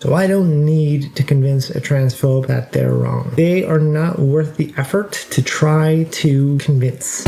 So I don't need to convince a transphobe that they're wrong. They are not worth the effort to try to convince.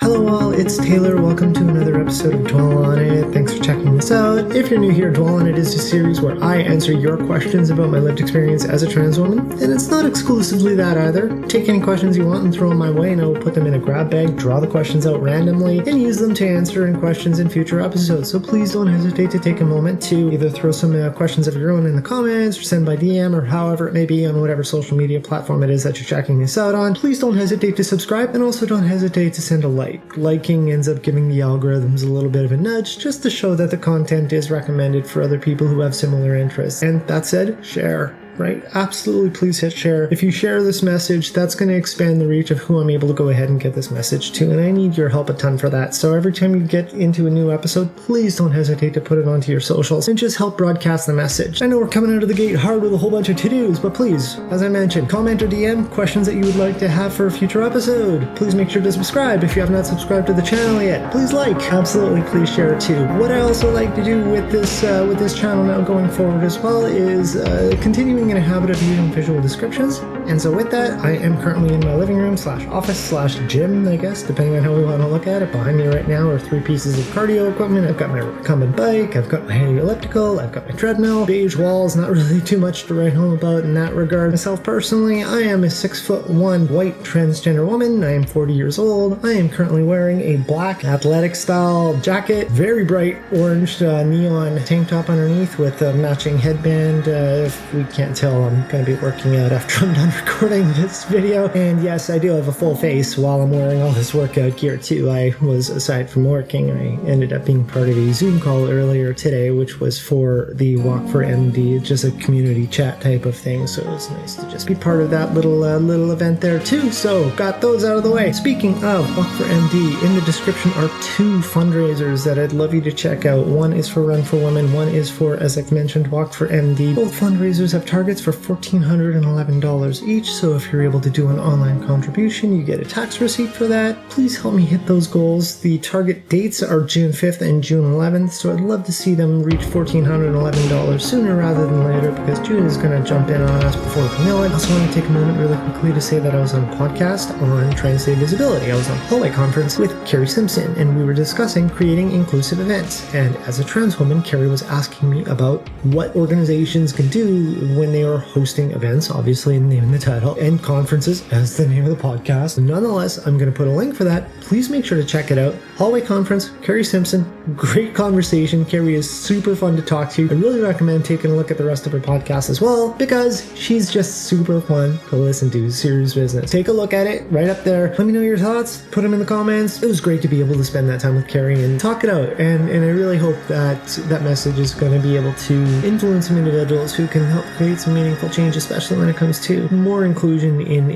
Hello all, it's Taylor. Welcome to another episode of Dwhell On It. Thanks for checking this out. If you're new here, Dwhell On It is a series where I answer your questions about my lived experience as a trans woman. And it's not exclusively that either. Take any questions you want and throw them my way and I will put them in a grab bag, draw the questions out randomly, and use them to answer in questions in future episodes. So please don't hesitate to take a moment to either throw some questions of your own in the comments or send by DM or however it may be on whatever social media platform it is that you're checking this out on. Please don't hesitate to subscribe and also don't hesitate to send a like. Liking ends up giving the algorithms a little bit of a nudge just to show that the content is recommended for other people who have similar interests. And that said, share. Right? Absolutely, please hit share. If you share this message, that's going to expand the reach of who I'm able to go ahead and get this message to, and I need your help a ton for that. So every time you get into a new episode, please don't hesitate to put it onto your socials and just help broadcast the message. I know we're coming out of the gate hard with a whole bunch of to-dos, but please, as I mentioned, comment or DM questions that you would like to have for a future episode. Please make sure to subscribe if you have not subscribed to the channel yet. Please like. Absolutely, please share it too. What I also like to do with this channel now going forward as well is continuing in a habit of using visual descriptions. And so with that, I am currently in my living room / office / gym, I guess, depending on how we want to look at it. Behind me right now are 3 pieces of cardio equipment. I've got my recumbent bike, I've got my elliptical, I've got my treadmill, beige walls, not really too much to write home about in that regard. Myself personally, I am a 6'1" white transgender woman. I am 40 years old. I am currently wearing a black athletic style jacket, very bright orange neon tank top underneath with a matching headband. If we can't tell, I'm going to be working out after I'm done recording this video. And yes, I do have a full face while I'm wearing all this workout gear too. I was, aside from working, I ended up being part of a Zoom call earlier today, which was for the Walk for MD, just a community chat type of thing. So it was nice to just be part of that little event there too. So got those out of the way. Speaking of Walk for MD, in the description are 2 fundraisers that I'd love you to check out. One is for Run for Women. One is for, as I've mentioned, Walk for MD. Both fundraisers have targets for $1,411 each, so if you're able to do an online contribution, you get a tax receipt for that. Please help me hit those goals. The target dates are June 5th and June 11th, so I'd love to see them reach $1,411 sooner rather than later, because June is going to jump in on us before we know it. I also want to take a moment really quickly to say that I was on a podcast on Trans Day Visibility. I was on a hallway conference with Carrie Simpson, and we were discussing creating inclusive events. And as a trans woman, Carrie was asking me about what organizations can do when they are hosting events, obviously in the name of the title, and conferences as the name of the podcast. Nonetheless, I'm going to put a link for that. Please make sure to check it out. Hallway conference, Carrie Simpson, great conversation. Carrie is super fun to talk to. I really recommend taking a look at the rest of her podcast as well, because she's just super fun to listen to. Serious business. Take a look at it right up there. Let me know your thoughts. Put them in the comments. It was great to be able to spend that time with Carrie and talk it out. And I really hope that that message is going to be able to influence some individuals who can help create some meaningful change, especially when it comes to more inclusion in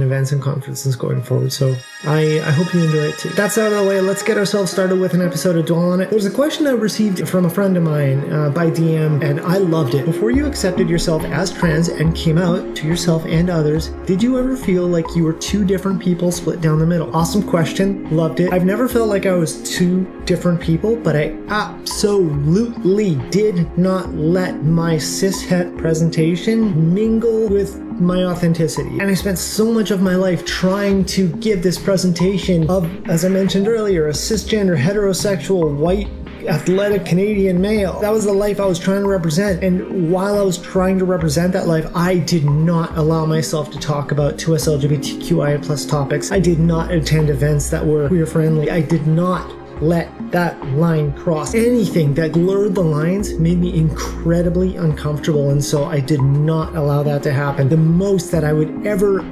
events and conferences going forward. So I hope you enjoy it too. That's out of the way. Let's get ourselves started with an episode of Dwhell On It. There's a question I received from a friend of mine by DM, and I loved it. Before you accepted yourself as trans and came out to yourself and others, did you ever feel like you were 2 different people split down the middle? Awesome question. Loved it. I've never felt like I was 2 different people, but I absolutely did not let my cishet presentation mingle with my authenticity. And I spent so much of my life trying to give this presentation of, as I mentioned earlier, a cisgender, heterosexual, white, athletic Canadian male. That was the life I was trying to represent. And while I was trying to represent that life, I did not allow myself to talk about 2S LGBTQIA plus topics. I did not attend events that were queer friendly. I did not let that line cross. Anything that blurred the lines made me incredibly uncomfortable, and so I did not allow that to happen. The most that I would ever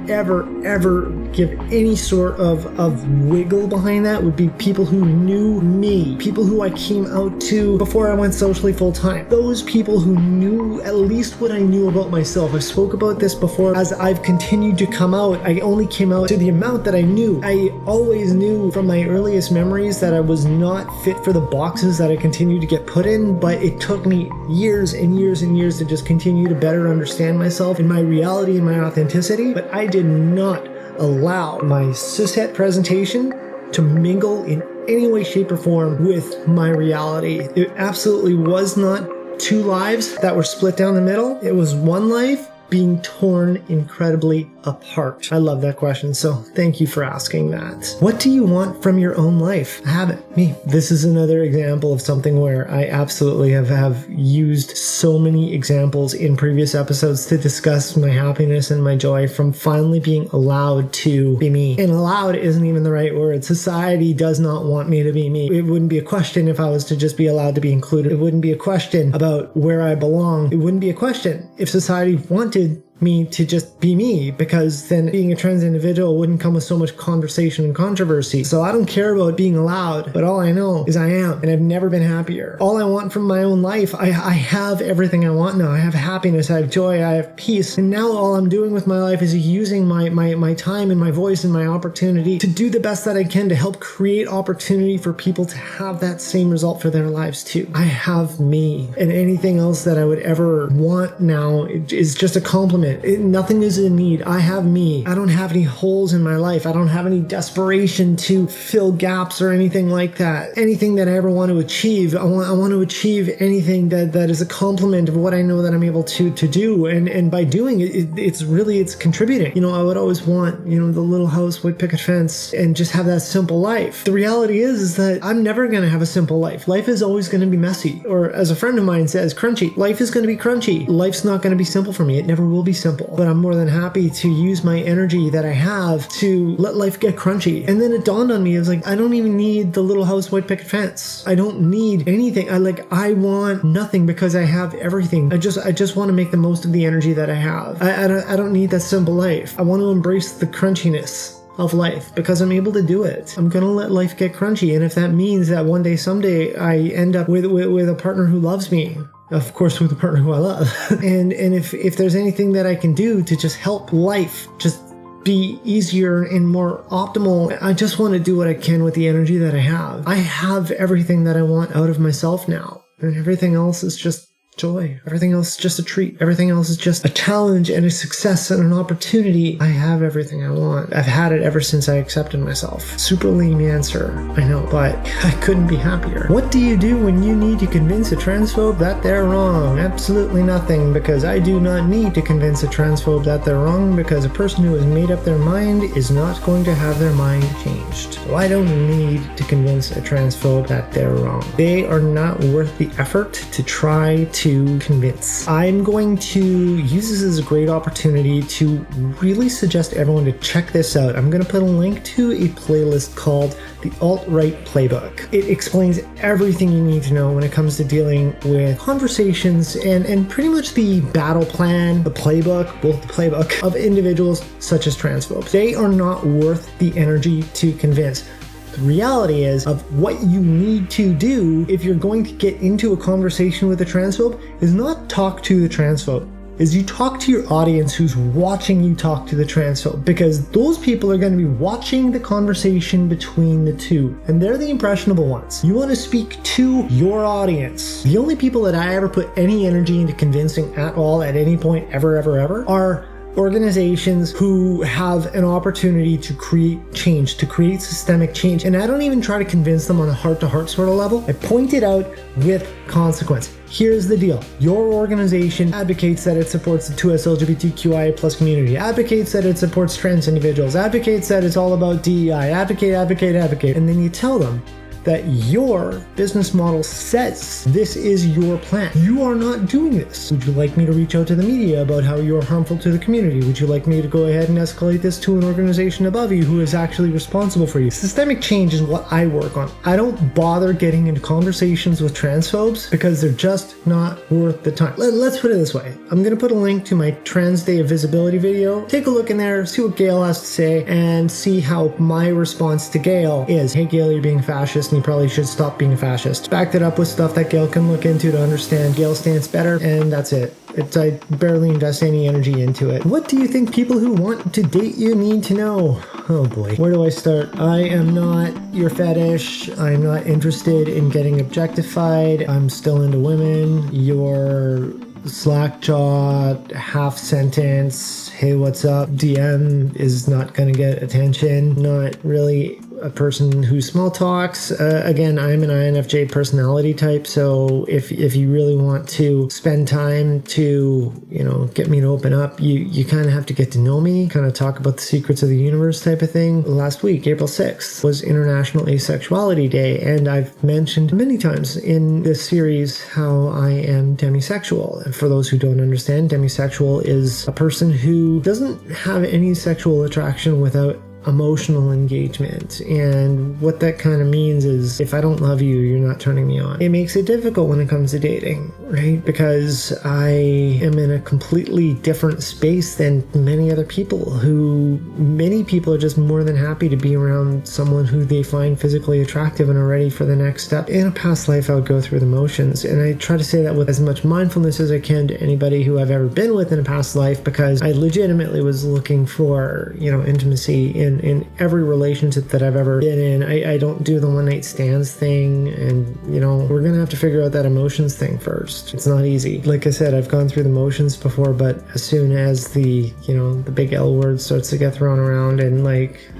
give any sort of wiggle behind that would be people who knew me, people who I came out to before I went socially full time. Those people who knew at least what I knew about myself. I spoke about this before. As I've continued to come out, I only came out to the amount that I knew. I always knew from my earliest memories that I was not fit for the boxes that I continued to get put in, but it took me years and years and years to just continue to better understand myself and my reality and my authenticity. But I did not allow my cishet presentation to mingle in any way, shape, or form with my reality. It absolutely was not two lives that were split down the middle. It was one life being torn incredibly apart. I love that question, so thank you for asking that. What do you want from your own life? Have it. Me. This is another example of something where I absolutely have used so many examples in previous episodes to discuss my happiness and my joy from finally being allowed to be me. And allowed isn't even the right word. Society does not want me to be me. It wouldn't be a question if I was to just be allowed to be included. It wouldn't be a question about where I belong. It wouldn't be a question if society wanted me to just be me, because then being a trans individual wouldn't come with so much conversation and controversy. So I don't care about being allowed, but all I know is I am, and I've never been happier. All I want from my own life, I have everything I want now. I have happiness, I have joy, I have peace, and now all I'm doing with my life is using my time and my voice and my opportunity to do the best that I can to help create opportunity for people to have that same result for their lives too. I have me, and anything else that I would ever want now is just a compliment. Nothing is a need. I have me. I don't have any holes in my life. I don't have any desperation to fill gaps or anything like that. Anything that I ever want to achieve, I want to achieve anything that is a complement of what I know that I'm able to do. And by doing it, it's contributing. You know, I would always want, the little house, white picket fence, and just have that simple life. The reality is that I'm never going to have a simple life. Life is always going to be messy. Or as a friend of mine says, crunchy. Life is going to be crunchy. Life's not going to be simple for me. It never will be simple, but I'm more than happy to use my energy that I have to let life get crunchy. And then it dawned on me, I was like, I don't even need the little house white picket fence. I don't need anything. I want nothing because I have everything. I just want to make the most of the energy that I have. I don't need that simple life. I want to embrace the crunchiness of life because I'm able to do it. I'm gonna let life get crunchy, and if that means that one day, someday, I end up with a partner who loves me, of course with a partner who I love, and if there's anything that I can do to just help life just be easier and more optimal, I just want to do what I can with the energy that I have. I have everything that I want out of myself now, and everything else is just joy. Everything else is just a treat. Everything else is just a challenge and a success and an opportunity. I have everything I want. I've had it ever since I accepted myself. Super lame answer, I know, but I couldn't be happier. What do you do when you need to convince a transphobe that they're wrong? Absolutely nothing, because I do not need to convince a transphobe that they're wrong, because a person who has made up their mind is not going to have their mind changed. So I don't need to convince a transphobe that they're wrong. They are not worth the effort to try to convince. I'm going to use this as a great opportunity to really suggest everyone to check this out. I'm going to put a link to a playlist called the Alt-Right Playbook. It explains everything you need to know when it comes to dealing with conversations and pretty much the battle plan, the playbook of individuals such as transphobes. They are not worth the energy to convince. The reality is of what you need to do if you're going to get into a conversation with a transphobe is not talk to the transphobe, is you talk to your audience who's watching you talk to the transphobe, because those people are going to be watching the conversation between the two, and they're the impressionable ones. You want to speak to your audience. The only people that I ever put any energy into convincing at all at any point ever are organizations who have an opportunity to create change, to create systemic change. And I don't even try to convince them on a heart-to-heart sort of level. I point it out with consequence. Here's the deal. Your organization advocates that it supports the 2S LGBTQIA plus community, advocates that it supports trans individuals, advocates that it's all about DEI, advocate. And then you tell them that your business model says this is your plan. You are not doing this. Would you like me to reach out to the media about how you're harmful to the community? Would you like me to go ahead and escalate this to an organization above you who is actually responsible for you? Systemic change is what I work on. I don't bother getting into conversations with transphobes because they're just not worth the time. Let's put it this way. I'm going to put a link to my Trans Day of Visibility video. Take a look in there, see what Gail has to say, and see how my response to Gail is. Hey Gail, you're being fascist and you probably should stop being a fascist. Backed it up with stuff that Gail can look into to understand Gail's stance better, and that's it. I barely invest any energy into it. What do you think people who want to date you need to know? Oh boy, where do I start? I am not your fetish. I'm not interested in getting objectified. I'm still into women. Your slack-jawed, half-sentence, hey, what's up, DM is not gonna get attention. Not really a person who small talks. Again, I'm an INFJ personality type, so if you really want to spend time to, get me to open up, you kind of have to get to know me, kind of talk about the secrets of the universe type of thing. Last week, April 6th, was International Asexuality Day, and I've mentioned many times in this series how I am demisexual. And for those who don't understand, demisexual is a person who doesn't have any sexual attraction without emotional engagement. And what that kind of means is, if I don't love you, you're not turning me on. It makes it difficult when it comes to dating, right? Because I am in a completely different space than many other people many people are just more than happy to be around someone who they find physically attractive and are ready for the next step. In a past life, I would go through the motions, and I try to say that with as much mindfulness as I can to anybody who I've ever been with in a past life, because I legitimately was looking for, intimacy in every relationship that I've ever been in. I don't do the one night stands thing, and we're gonna have to figure out that emotions thing first. It's not easy. Like I said, I've gone through the motions before, but as soon as the big L word starts to get thrown around and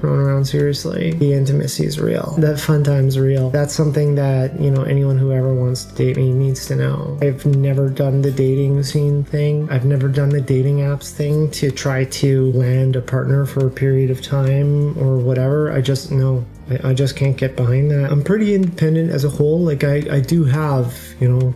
thrown around seriously, the intimacy is real. That fun time's real. That's something that anyone who ever wants to date me needs to know. I've never done the dating scene thing. I've never done the dating apps thing to try to land a partner for a period of time or whatever. I just can't get behind that. I'm pretty independent as a whole. I do have,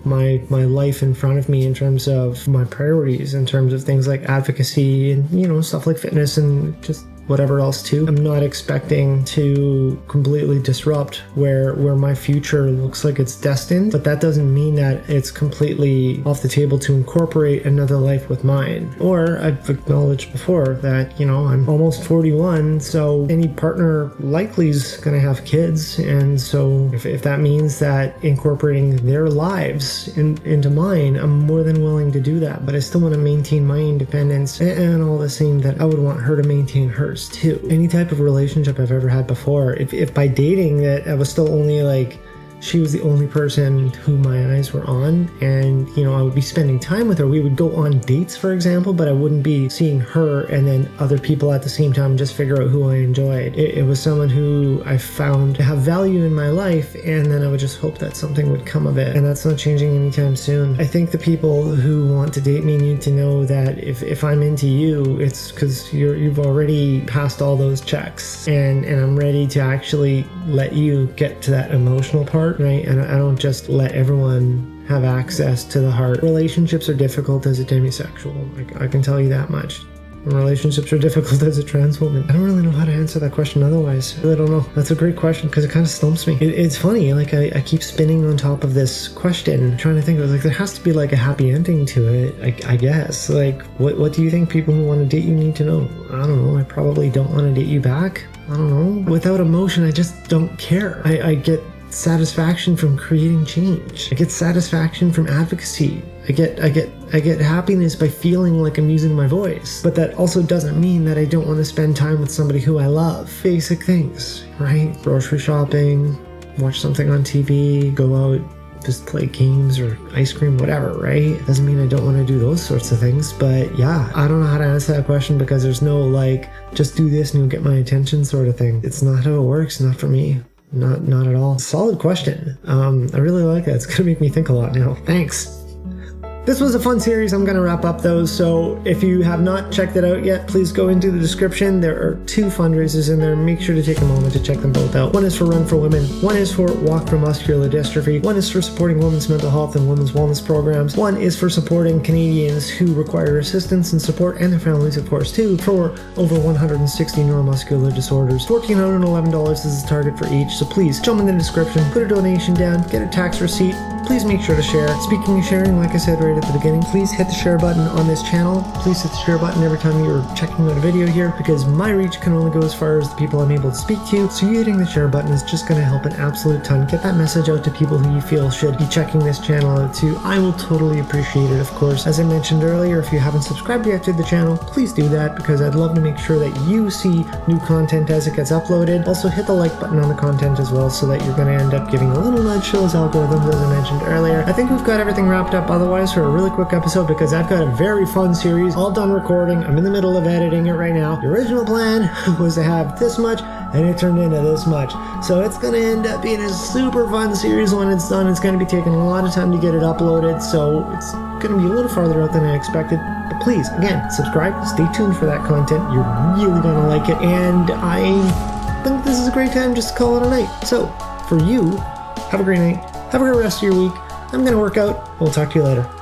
my life in front of me in terms of my priorities, in terms of things like advocacy and, stuff like fitness and just whatever else too. I'm not expecting to completely disrupt where my future looks like it's destined, but that doesn't mean that it's completely off the table to incorporate another life with mine. Or I've acknowledged before that, I'm almost 41, so any partner likely is going to have kids, and so if that means that incorporating their lives into mine, I'm more than willing to do that. But I still want to maintain my independence and all the same that I would want her to maintain hers too. Any type of relationship I've ever had before, if by dating that I was still only she was the only person who my eyes were on, and I would be spending time with her. We would go on dates, for example, but I wouldn't be seeing her and then other people at the same time, just figure out who I enjoyed. It was someone who I found to have value in my life, and then I would just hope that something would come of it, and that's not changing anytime soon. I think the people who want to date me need to know that if I'm into you, it's because you've already passed all those checks, and I'm ready to actually let you get to that emotional part, right? And I don't just let everyone have access to the heart. Relationships are difficult as a demisexual. I can tell you that much. Relationships are difficult as a trans woman. I don't really know how to answer that question otherwise. I really don't know. That's a great question because it kind of stumps me. It's funny, I keep spinning on top of this question, trying to think of there has to be a happy ending to it, I guess. What do you think people who want to date you need to know? I don't know. I probably don't want to date you back. I don't know. Without emotion, I just don't care. I get satisfaction from creating change. I get satisfaction from advocacy. I get happiness by feeling like I'm using my voice. But that also doesn't mean that I don't want to spend time with somebody who I love. Basic things, right? Grocery shopping, watch something on TV, go out, just play games or ice cream, whatever, right? Doesn't mean I don't want to do those sorts of things, but yeah, I don't know how to answer that question because there's no just do this and you'll get my attention sort of thing. It's not how it works, not for me. Not at all. Solid question. I really like that. It's gonna make me think a lot now. Thanks. This was a fun series. I'm going to wrap up those. So if you have not checked it out yet, please go into the description. There are 2 fundraisers in there. Make sure to take a moment to check them both out. One is for Run for Women. One is for Walk for Muscular Dystrophy. One is for supporting women's mental health and women's wellness programs. One is for supporting Canadians who require assistance and support, and their families, of course, too, for over 160 neuromuscular disorders. $1,411 is the target for each. So please jump in the description, put a donation down, get a tax receipt. Please make sure to share. Speaking of sharing, like I said right at the beginning, please hit the share button on this channel. Please hit the share button every time you're checking out a video here, because my reach can only go as far as the people I'm able to speak to. So you hitting the share button is just going to help an absolute ton. Get that message out to people who you feel should be checking this channel out too. I will totally appreciate it, of course. As I mentioned earlier, if you haven't subscribed yet to the channel, please do that, because I'd love to make sure that you see new content as it gets uploaded. Also hit the like button on the content as well, so that you're going to end up giving a little nudge to those algorithms, as I mentioned earlier. I think we've got everything wrapped up otherwise for a really quick episode, because I've got a very fun series all done recording. I'm in the middle of editing it right now. The original plan was to have this much and it turned into this much. So it's going to end up being a super fun series when it's done. It's going to be taking a lot of time to get it uploaded, so it's going to be a little farther out than I expected. But please, again, subscribe, stay tuned for that content. You're really going to like it, and I think this is a great time just to call it a night. So for you, have a great night, have a great rest of your week. I'm going to work out. We'll talk to you later.